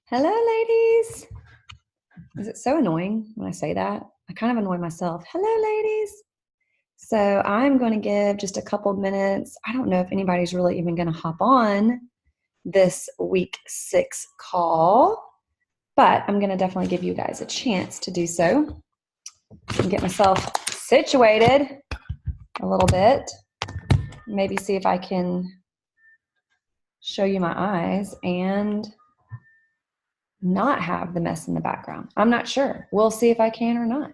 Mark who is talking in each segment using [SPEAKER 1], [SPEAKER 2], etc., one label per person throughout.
[SPEAKER 1] Hello, ladies. Is it so annoying when I say that? I kind of annoy myself. Hello, ladies. So I'm going to give just a couple of minutes. I don't know if anybody's really even going to hop on this week 6 call, but I'm going to definitely give you guys a chance to do so and get myself situated a little bit. Maybe see if I can show you my eyes and not have the mess in the background. I'm not sure. We'll see if I can or not.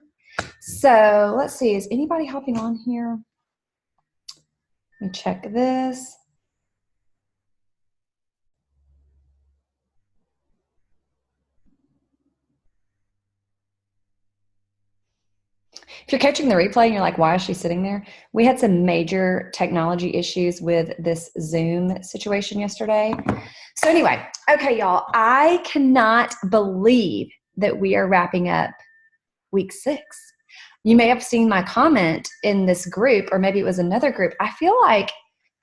[SPEAKER 1] So let's see, is anybody hopping on here? Let me check this. If you're catching the replay and you're like, why is she sitting there? We had some major technology issues with this Zoom situation yesterday. So anyway, okay, y'all, I cannot believe that we are wrapping up week 6. You may have seen my comment in this group, or maybe it was another group. I feel like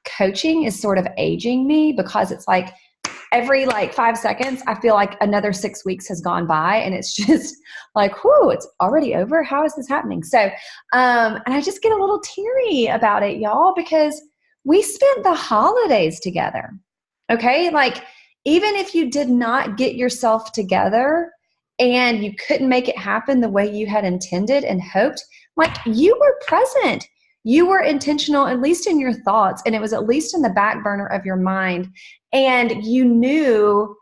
[SPEAKER 1] coaching is sort of aging me because it's like every 5 seconds, I feel like another 6 weeks has gone by and it's just like, whoo, it's already over. How is this happening? So, and I just get a little teary about it, y'all, because we spent the holidays together. Okay. Like, even if you did not get yourself together and you couldn't make it happen the way you had intended and hoped, like, you were present. You were intentional, at least in your thoughts, and it was at least in the back burner of your mind. And you knew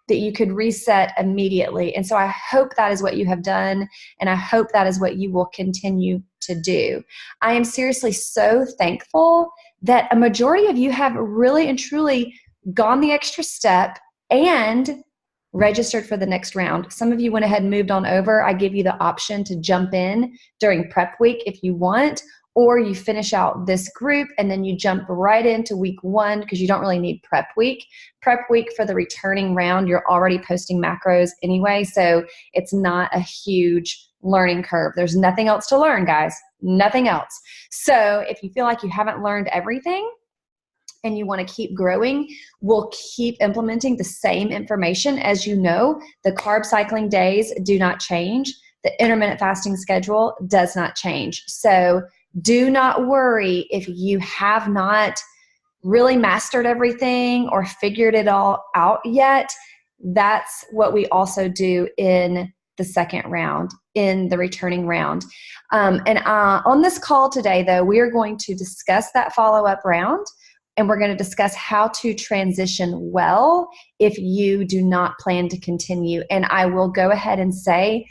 [SPEAKER 1] that you could reset immediately. And so I hope that is what you have done. And I hope that is what you will continue to do. I am seriously so thankful that a majority of you have really and truly gone the extra step and registered for the next round. Some of you went ahead and moved on over. I give you the option to jump in during prep week if you want, or you finish out this group and then you jump right into week 1 because you don't really need prep week. Prep week for the returning round, you're already posting macros anyway, so it's not a huge learning curve. There's nothing else to learn, guys, nothing else. So if you feel like you haven't learned everything and you want to keep growing, we'll keep implementing the same information. As you know, the carb cycling days do not change. The intermittent fasting schedule does not change. So do not worry if you have not really mastered everything or figured it all out yet. That's what we also do in the second round, in the returning round. On this call today, though, we are going to discuss that follow-up round, and we're going to discuss how to transition well if you do not plan to continue. And I will go ahead and say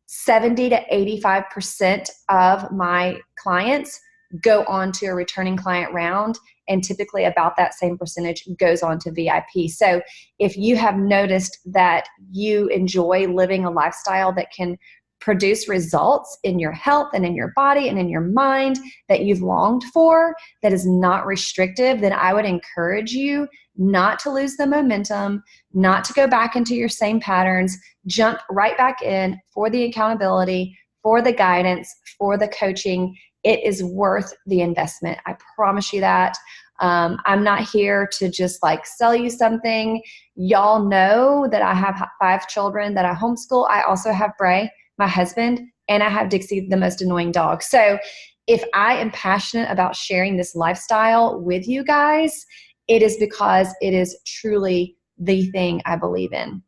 [SPEAKER 1] 70 to 85% of my clients go on to a returning client round, and typically about that same percentage goes on to VIP. So if you have noticed that you enjoy living a lifestyle that can produce results in your health and in your body and in your mind that you've longed for, that is not restrictive, then I would encourage you not to lose the momentum, not to go back into your same patterns, jump right back in for the accountability, for the guidance, for the coaching. It is worth the investment. I promise you that. I'm not here to just sell you something. Y'all know that I have 5 children that I homeschool. I also have Bray, my husband, and I have Dixie, the most annoying dog. So if I am passionate about sharing this lifestyle with you guys, it is because it is truly the thing I believe in.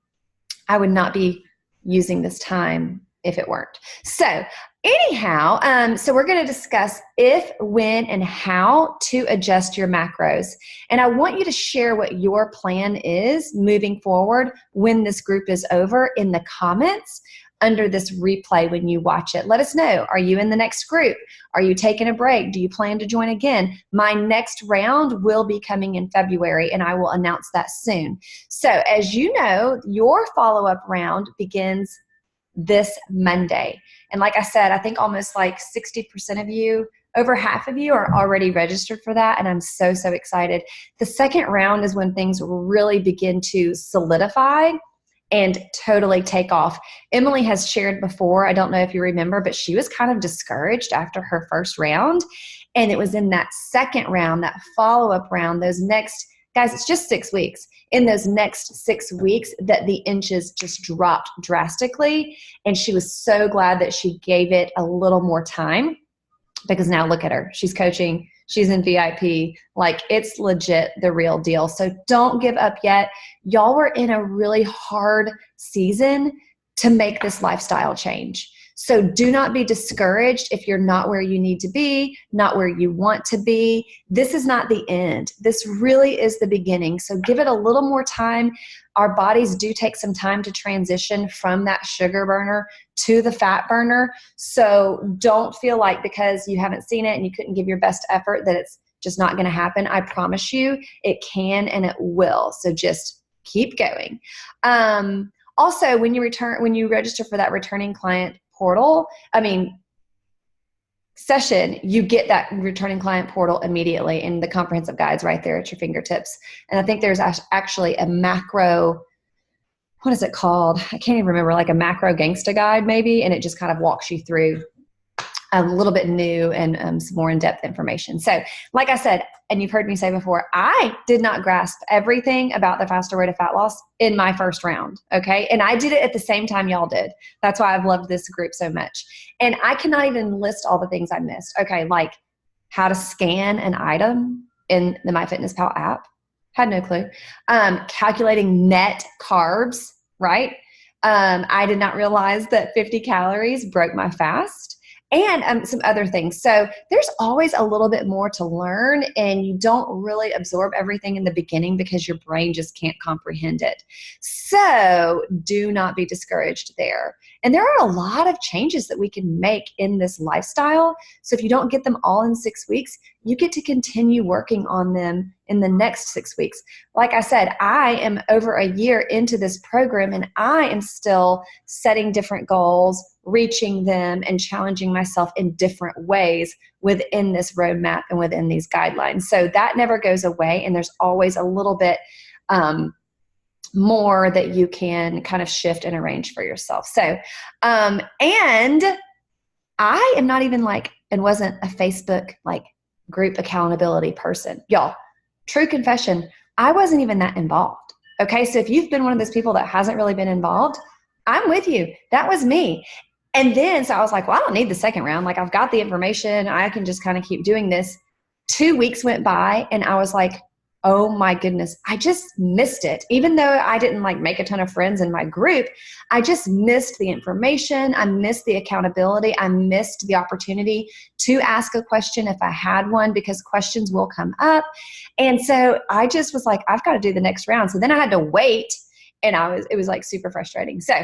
[SPEAKER 1] I would not be using this time if it weren't. So anyhow, so we're going to discuss if, when, and how to adjust your macros. And I want you to share what your plan is moving forward when this group is over in the comments under this replay when you watch it. Let us know. Are you in the next group? Are you taking a break? Do you plan to join again? My next round will be coming in February, and I will announce that soon. So as you know, your follow-up round begins this Monday. And like I said, I think almost 60% of you, over half of you are already registered for that. And I'm so, so excited. The second round is when things really begin to solidify and totally take off. Emily has shared before, I don't know if you remember, but she was kind of discouraged after her first round. And it was in that second round, that follow-up round, those next Guys, it's just 6 weeks. In those next 6 weeks that the inches just dropped drastically. And she was so glad that she gave it a little more time, because now look at her. She's coaching. She's in VIP. Like, it's legit the real deal. So don't give up yet. Y'all were in a really hard season to make this lifestyle change. So do not be discouraged if you're not where you need to be, not where you want to be. This is not the end. This really is the beginning. So give it a little more time. Our bodies do take some time to transition from that sugar burner to the fat burner. So don't feel like because you haven't seen it and you couldn't give your best effort that it's just not going to happen. I promise you it can and it will. So just keep going. Also, when you register for that returning client session, you get that returning client portal immediately, and the comprehensive guide's right there at your fingertips. And I think there's actually a macro, what is it called? I can't even remember, like a macro gangsta guide maybe, and it just kind of walks you through a little bit new and some more in-depth information. So like I said, and you've heard me say before, I did not grasp everything about the faster way to fat loss in my first round, okay? And I did it at the same time y'all did. That's why I've loved this group so much. And I cannot even list all the things I missed. Okay, like how to scan an item in the MyFitnessPal app. Had no clue. Calculating net carbs, right? I did not realize that 50 calories broke my fast. And some other things. So there's always a little bit more to learn, and you don't really absorb everything in the beginning because your brain just can't comprehend it. So do not be discouraged there. And there are a lot of changes that we can make in this lifestyle. So if you don't get them all in 6 weeks, you get to continue working on them in the next 6 weeks. Like I said, I am over a year into this program, and I am still setting different goals, reaching them, and challenging myself in different ways within this roadmap and within these guidelines. So that never goes away, and there's always a little bit more that you can kind of shift and arrange for yourself. So, and I am not even and wasn't a Facebook group accountability person. Y'all, true confession, I wasn't even that involved. Okay, so if you've been one of those people that hasn't really been involved, I'm with you. That was me. And then, so I was like, well, I don't need the second round. I've got the information. I can just kind of keep doing this. 2 weeks went by, and I was like, oh my goodness, I just missed it. Even though I didn't make a ton of friends in my group, I just missed the information. I missed the accountability. I missed the opportunity to ask a question if I had one, because questions will come up. And so I just was like, I've got to do the next round. So then I had to wait, and it was super frustrating. So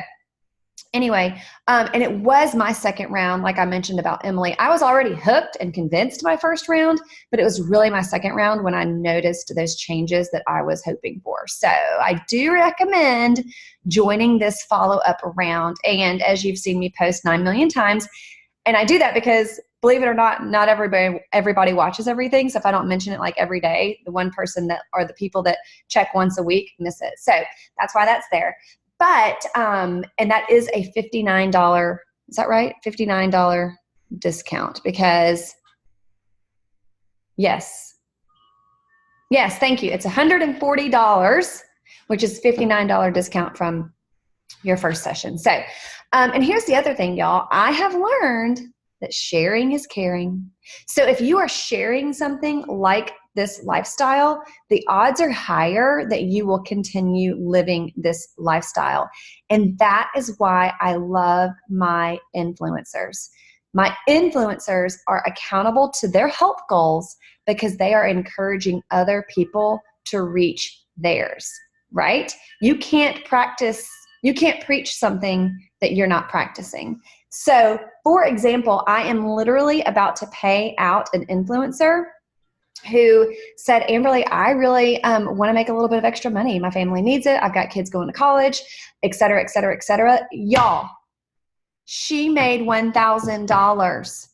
[SPEAKER 1] anyway, and it was my second round, like I mentioned about Emily. I was already hooked and convinced my first round, but it was really my second round when I noticed those changes that I was hoping for. So I do recommend joining this follow-up round. And as you've seen me post 9 million times, and I do that because, believe it or not everybody watches everything. So if I don't mention it every day, the one person or the people that check once a week miss it. So that's why that's there. But, and that is a $59, is that right? $59 discount, because yes, thank you. It's $140, which is $59 discount from your first session. So, and here's the other thing, y'all. I have learned that sharing is caring. So if you are sharing something like this lifestyle, the odds are higher that you will continue living this lifestyle. And that is why I love my influencers. My influencers are accountable to their health goals because they are encouraging other people to reach theirs, right? You can't preach something that you're not practicing. So, for example, I am literally about to pay out an influencer who said, Amberly, I really want to make a little bit of extra money. My family needs it. I've got kids going to college, et cetera, et cetera, et cetera. Y'all, she made $1,000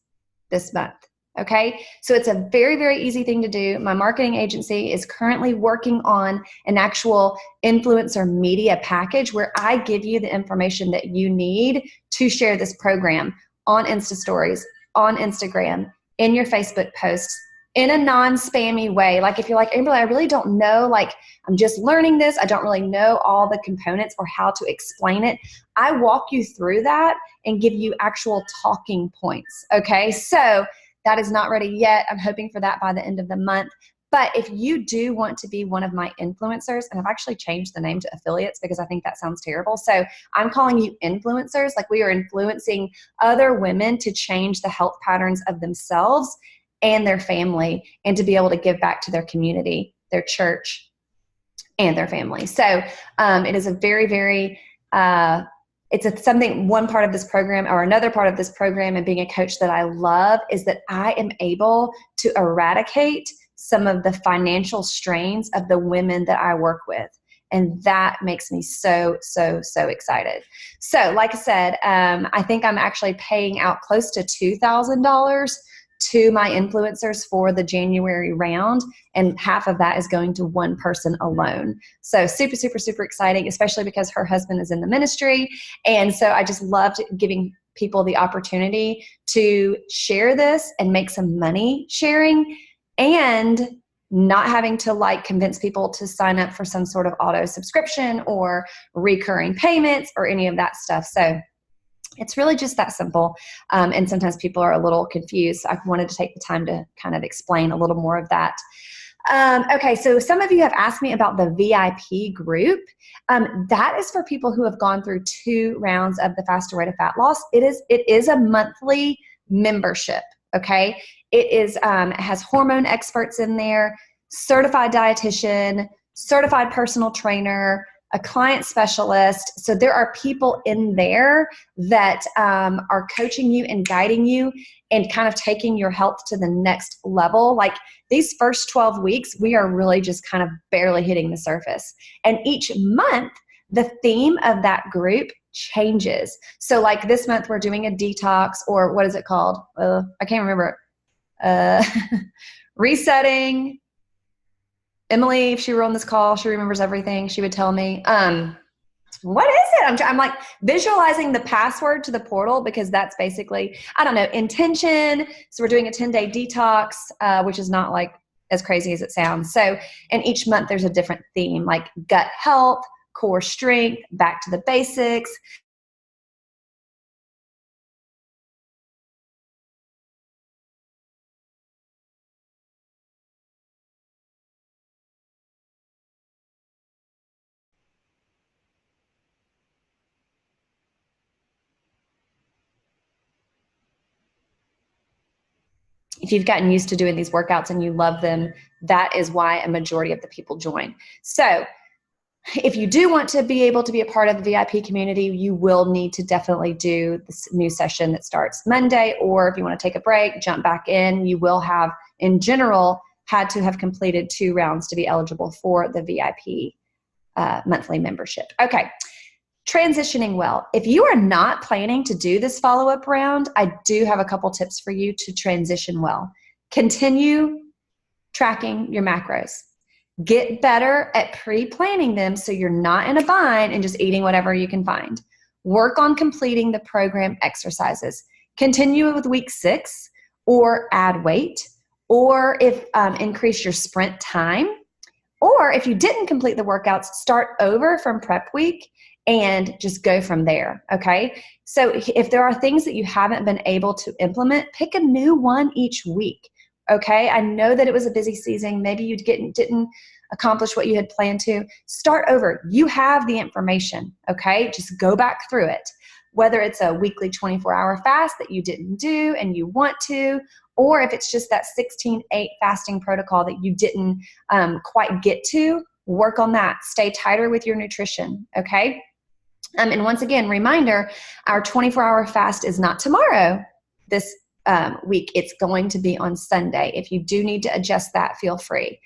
[SPEAKER 1] this month. Okay. So it's a very, very easy thing to do. My marketing agency is currently working on an actual influencer media package where I give you the information that you need to share this program on Insta stories, on Instagram, in your Facebook posts, in a non-spammy way. Like if you're like, Amberly, I really don't know, like I'm just learning this. I don't really know all the components or how to explain it. I walk you through that and give you actual talking points. Okay. So that is not ready yet. I'm hoping for that by the end of the month. But if you do want to be one of my influencers, and I've actually changed the name to affiliates because I think that sounds terrible. So I'm calling you influencers. Like we are influencing other women to change the health patterns of themselves and their family, and to be able to give back to their community, their church, and their family. So it is a very, very, one part of this program, or another part of this program and being a coach that I love is that I am able to eradicate some of the financial strains of the women that I work with. And that makes me so, so, so excited. So like I said, I think I'm actually paying out close to $2,000 to my influencers for the January round, and half of that is going to one person alone. So super, super, super exciting, especially because her husband is in the ministry. And so I just loved giving people the opportunity to share this and make some money sharing, and not having to like convince people to sign up for some sort of auto subscription or recurring payments or any of that stuff. So it's really just that simple. And sometimes people are a little confused. I wanted to take the time to kind of explain a little more of that. Okay, so some of you have asked me about the VIP group. That is for people who have gone through 2 rounds of the Faster Way to Fat Loss. It is a monthly membership, okay? It has hormone experts in there, certified dietitian, certified personal trainer, a client specialist. So there are people in there that are coaching you and guiding you and kind of taking your health to the next level. Like these first 12 weeks, we are really just kind of barely hitting the surface. And each month, the theme of that group changes. So like this month, we're doing a detox, or what is it called? I can't remember. Resetting. Emily, if she were on this call, she remembers everything. She would tell me. What is it? I'm like visualizing the password to the portal, because that's basically, I don't know, intention. So we're doing a 10-day detox, which is not like as crazy as it sounds. So, and each month there's a different theme, like gut health, core strength, back to the basics. If you've gotten used to doing these workouts and you love them, that is why a majority of the people join. So if you do want to be able to be a part of the VIP community, you will need to definitely do this new session that starts Monday, or if you want to take a break, jump back in. You will have, in general, had to have completed 2 rounds to be eligible for the VIP monthly membership. Okay. Transitioning well. If you are not planning to do this follow-up round, I do have a couple tips for you to transition well. Continue tracking your macros. Get better at pre-planning them so you're not in a bind and just eating whatever you can find. Work on completing the program exercises. Continue with week 6, or add weight, or if increase your sprint time. Or if you didn't complete the workouts, start over from prep week and just go from there, okay? So if there are things that you haven't been able to implement, pick a new one each week, okay? I know that it was a busy season. Maybe you didn't accomplish what you had planned to. Start over. You have the information, okay? Just go back through it. Whether it's a weekly 24-hour fast that you didn't do and you want to, or if it's just that 16-8 fasting protocol that you didn't quite get to, work on that. Stay tighter with your nutrition, okay? And once again, reminder, our 24-hour fast is not tomorrow this week. It's going to be on Sunday. If you do need to adjust that, feel free.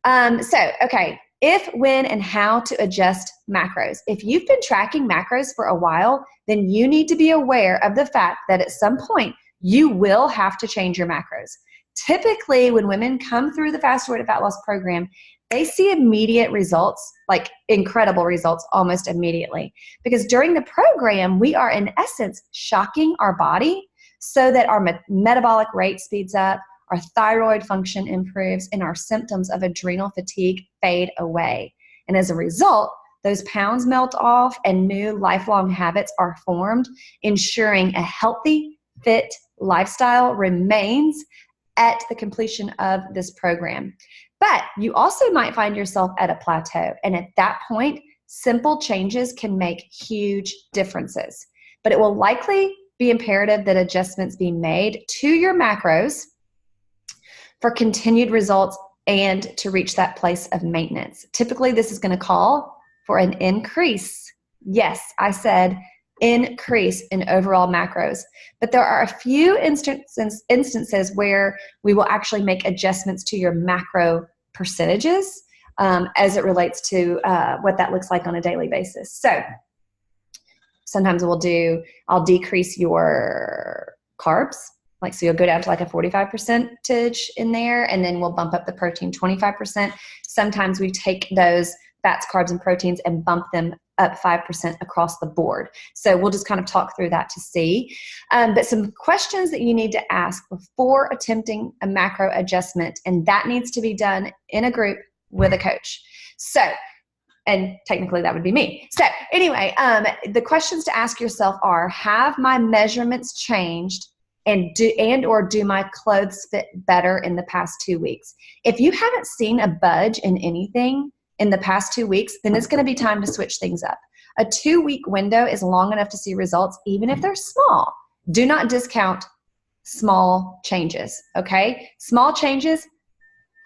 [SPEAKER 1] Okay, if, when, and how to adjust macros. If you've been tracking macros for a while, then you need to be aware of the fact that at some point, you will have to change your macros. Typically, when women come through the Faster Way to Fat Loss program, they see immediate results, like incredible results almost immediately. Because during the program, we are in essence shocking our body so that our metabolic rate speeds up, our thyroid function improves, and our symptoms of adrenal fatigue fade away. And as a result, those pounds melt off and new lifelong habits are formed, ensuring a healthy, fit lifestyle remains at the completion of this program. But you also might find yourself at a plateau. And at that point, simple changes can make huge differences. But it will likely be imperative that adjustments be made to your macros for continued results and to reach that place of maintenance. Typically, this is going to call for an increase. Yes, I said increase in overall macros. But there are a few instances where we will actually make adjustments to your macro percentages as it relates to what that looks like on a daily basis. So sometimes I'll decrease your carbs. Like, so you'll go down to like a 45% in there, and then we'll bump up the protein 25%. Sometimes we take those fats, carbs, and proteins and bump them up 5% across the board. So we'll just kind of talk through that to see. But some questions that you need to ask before attempting a macro adjustment, and that needs to be done in a group with a coach. So, and technically that would be me. So anyway, the questions to ask yourself are, have my measurements changed? And do my clothes fit better in the past 2 weeks? If you haven't seen a budge in anything in the past 2 weeks, then it's going to be time to switch things up. A 2-week window is long enough to see results, even if they're small. Do not discount small changes, okay? Small changes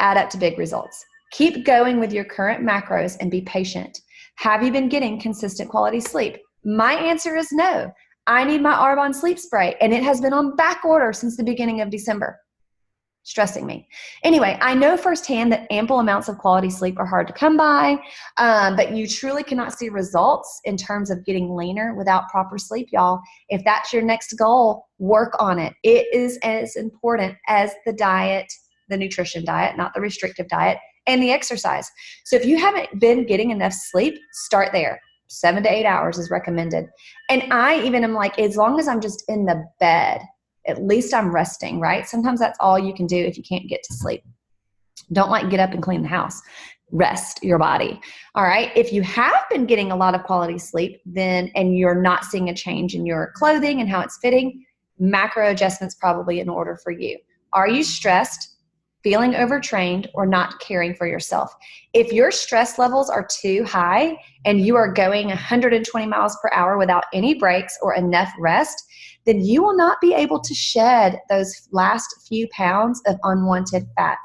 [SPEAKER 1] add up to big results. Keep going with your current macros and be patient. Have you been getting consistent quality sleep? My answer is no. I need my Arbonne sleep spray, and it has been on back order since the beginning of December. Stressing me. Anyway, I know firsthand that ample amounts of quality sleep are hard to come by, but you truly cannot see results in terms of getting leaner without proper sleep, y'all. If that's your next goal, work on it. It is as important as the diet, the nutrition diet, not the restrictive diet, and the exercise. So if you haven't been getting enough sleep, start there. 7 to 8 hours is recommended. And I even am like, as long as I'm just in the bed, at least I'm resting, right? Sometimes that's all you can do if you can't get to sleep. Don't like get up and clean the house. Rest your body. All right. If you have been getting a lot of quality sleep, then, and you're not seeing a change in your clothing and how it's fitting, macro adjustments probably in order for you. Are you stressed, feeling overtrained, or not caring for yourself? If your stress levels are too high and you are going 120 miles per hour without any breaks or enough rest, then you will not be able to shed those last few pounds of unwanted fat.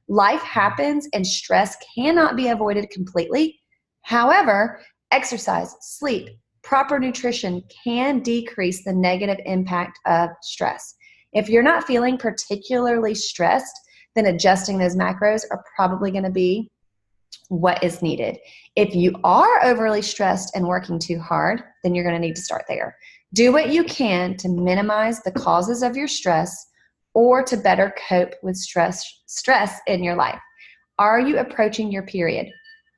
[SPEAKER 1] Life happens and stress cannot be avoided completely. However, exercise, sleep, proper nutrition can decrease the negative impact of stress. If you're not feeling particularly stressed, then adjusting those macros are probably going to be what is needed. If you are overly stressed and working too hard, then you're going to need to start there. Do what you can to minimize the causes of your stress or to better cope with stress in your life. Are you approaching your period?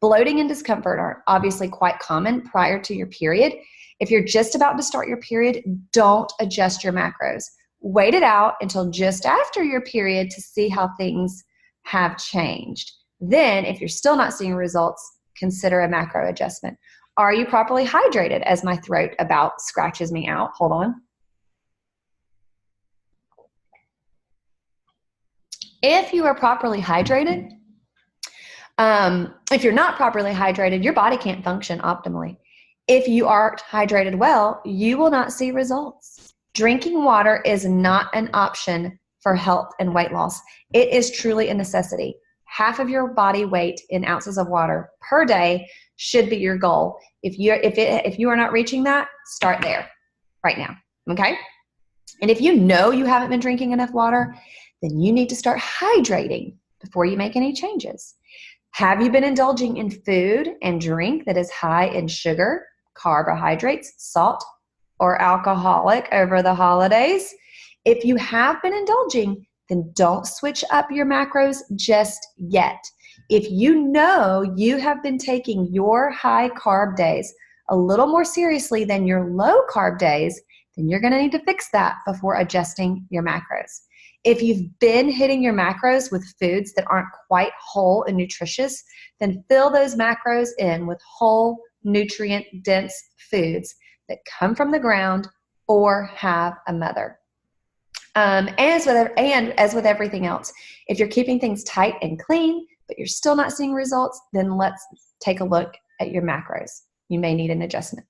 [SPEAKER 1] Bloating and discomfort are obviously quite common prior to your period. If you're just about to start your period, don't adjust your macros. Wait it out until just after your period to see how things have changed. Then, if you're still not seeing results, consider a macro adjustment. Are you properly hydrated? As my throat about scratches me out. Hold on. If you are properly hydrated, if you're not properly hydrated, your body can't function optimally. If you aren't hydrated well, you will not see results. Drinking water is not an option for health and weight loss. It is truly a necessity. Half of your body weight in ounces of water per day should be your goal. If you are not reaching that, start there right now, okay? And if you know you haven't been drinking enough water, then you need to start hydrating before you make any changes. Have you been indulging in food and drink that is high in sugar, carbohydrates, salt, or alcoholic over the holidays? If you have been indulging, then don't switch up your macros just yet. If you know you have been taking your high carb days a little more seriously than your low carb days, then you're going to need to fix that before adjusting your macros. If you've been hitting your macros with foods that aren't quite whole and nutritious, then fill those macros in with whole, nutrient-dense foods that come from the ground or have a mother. As with everything else, if you're keeping things tight and clean, but you're still not seeing results, then let's take a look at your macros. You may need an adjustment.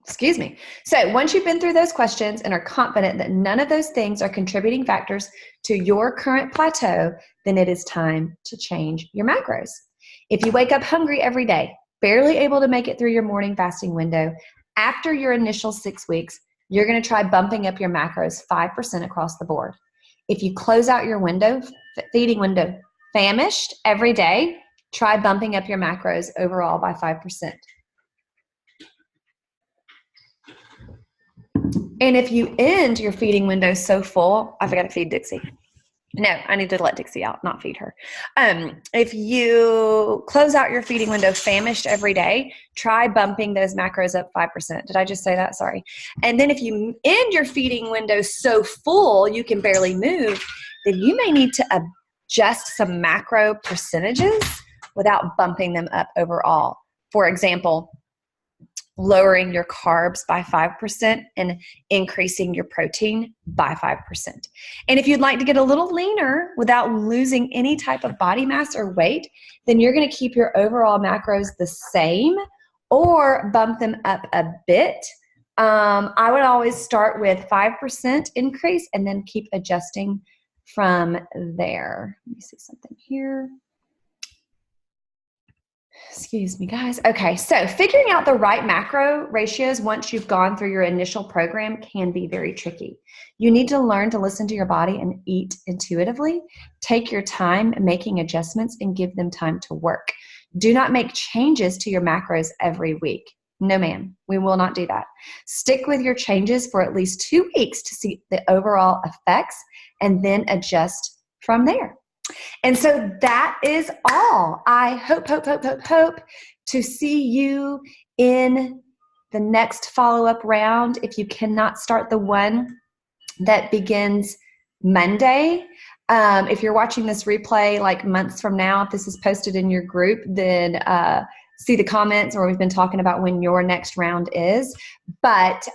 [SPEAKER 1] Excuse me. So once you've been through those questions and are confident that none of those things are contributing factors to your current plateau, then it is time to change your macros. If you wake up hungry every day, barely able to make it through your morning fasting window, after your initial 6 weeks, you're going to try bumping up your macros 5% across the board. If you close out your feeding window famished every day, try bumping up your macros overall by 5%. And if you end your feeding window so full, I forgot to feed Dixie. No, I need to let Dixie out, not feed her. If you close out your feeding window famished every day, try bumping those macros up 5%. Did I just say that? Sorry. And then if you end your feeding window so full you can barely move, then you may need to adjust some macro percentages without bumping them up overall. For example, lowering your carbs by 5% and increasing your protein by 5%. And if you'd like to get a little leaner without losing any type of body mass or weight, then you're going to keep your overall macros the same or bump them up a bit. I would always start with 5% increase and then keep adjusting from there. Let me see something here. Excuse me, guys. Okay, so figuring out the right macro ratios once you've gone through your initial program can be very tricky. You need to learn to listen to your body and eat intuitively. Take your time making adjustments and give them time to work. Do not make changes to your macros every week. No, ma'am, we will not do that. Stick with your changes for at least 2 weeks to see the overall effects and then adjust from there. And so that is all. I hope to see you in the next follow-up round. If you cannot start the one that begins Monday, if you're watching this replay like months from now, if this is posted in your group, then see the comments, or we've been talking about when your next round is. But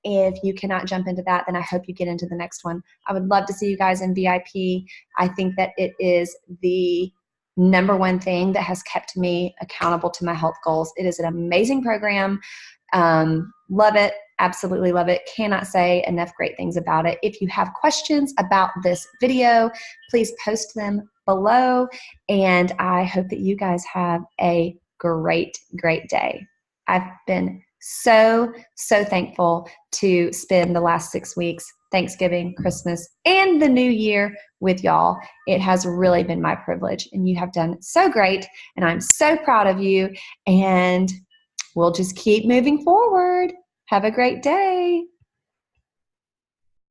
[SPEAKER 1] if you cannot jump into that, then I hope you get into the next one. I would love to see you guys in VIP. I think that it is the number one thing that has kept me accountable to my health goals. It is an amazing program. Love it. Absolutely love it. Cannot say enough great things about it. If you have questions about this video, please post them below. And I hope that you guys have a great day. I've been so thankful to spend the last 6 weeks, Thanksgiving, Christmas, and the new year with y'all. It has really been my privilege, and you have done so great, and I'm so proud of you, and we'll just keep moving forward. Have a great day.